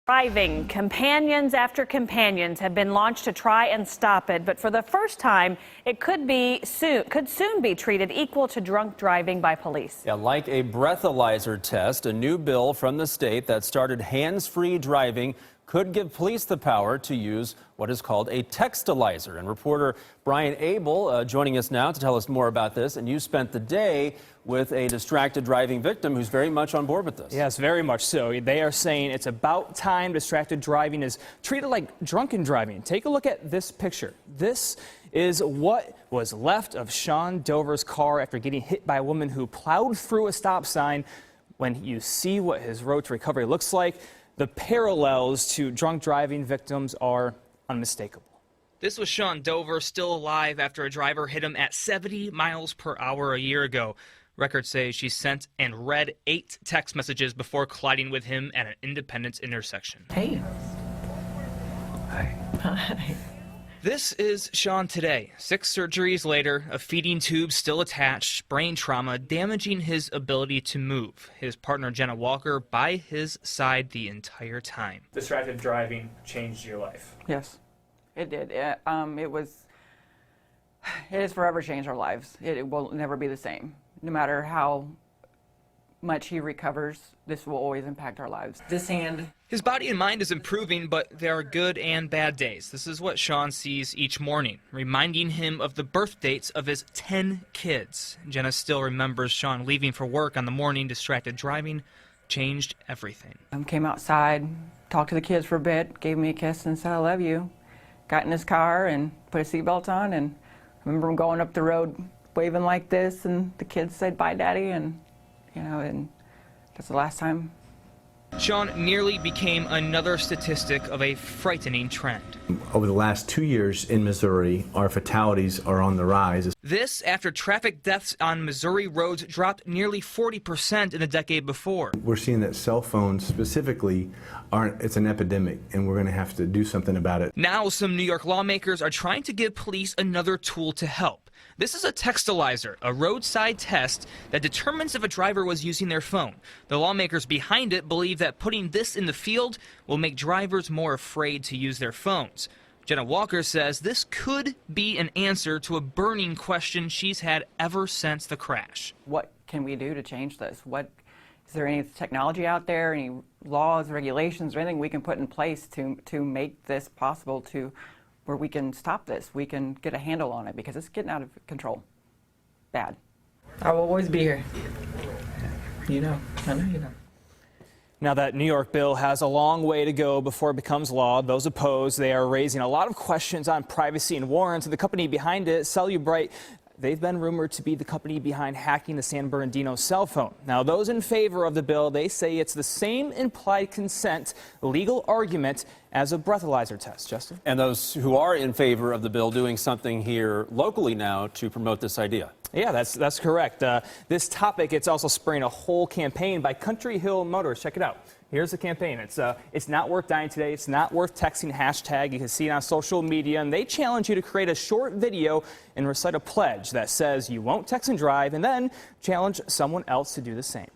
Driving. Companions after companions have been launched to try and stop it, but for the first time, it could soon be treated equal to drunk driving by police. Yeah, like a breathalyzer test, a new bill from the state that started hands-free driving could give police the power to use what is called a Textalyzer. And reporter Brian Abel joining us now to tell us more about this. And you spent the day with a distracted driving victim who's very much on board with this. Yes, very much so. They are saying it's about time distracted driving is treated like drunken driving. Take a look at this picture. This is what was left of Sean Dover's car after getting hit by a woman who plowed through a stop sign. When you see what his road to recovery looks like, the parallels to drunk driving victims are unmistakable. This was Sean Dover, still alive after a driver hit him at 70 miles per hour a year ago. Records say she sent and read 8 text messages before colliding with him at an Independence intersection. Hey. Hi. Hi. This is Sean today. 6 surgeries later, a feeding tube still attached, brain trauma damaging his ability to move. His partner Jenna Walker by his side the entire time. Distracted driving changed your life. Yes, it did. It has forever changed our lives. It will never be the same. No matter how much he recovers, this will always impact our lives. This hand. His body and mind is improving, but there are good and bad days. This is what Sean sees each morning, reminding him of the birth dates of his 10 kids. Jenna still remembers Sean leaving for work on the morning. Distracted driving changed everything. Came outside, talked to the kids for a bit, gave me a kiss and said, "I love you." Got in his car and put a seatbelt on, and I remember him going up the road waving like this, and the kids said, "Bye, Daddy," and and that's the last time. Sean nearly became another statistic of a frightening trend. Over the last 2 years in Missouri, our fatalities are on the rise. This after traffic deaths on Missouri roads dropped nearly 40% in the decade before. We're seeing that cell phones specifically it's an epidemic, and we're going to have to do something about it. Now some New York lawmakers are trying to give police another tool to help. This is a Textalyzer, a roadside test that determines if a driver was using their phone. The lawmakers behind it believe that putting this in the field will make drivers more afraid to use their phones. Jenna Walker says this could be an answer to a burning question she's had ever since the crash. What can we do to change this? Is there any technology out there, any laws, regulations, or anything we can put in place to make this possible, to where we can stop this, we can get a handle on it, because it's getting out of control. Bad. I will always be here. You know, I know you know. Now that New York bill has a long way to go before it becomes law. Those opposed, they are raising a lot of questions on privacy and warrants. The company behind it, Cellubrite, they've been rumored to be the company behind hacking the San Bernardino cell phone. Now, those in favor of the bill, they say it's the same implied consent legal argument as a breathalyzer test. Justin? And those who are in favor of the bill doing something here locally now to promote this idea. Yeah, that's correct. This topic, it's also spurring a whole campaign by Country Hill Motors. Check it out. Here's the campaign. It's not worth dying today. It's not worth texting hashtag. You can see it on social media, and they challenge you to create a short video and recite a pledge that says you won't text and drive, and then challenge someone else to do the same.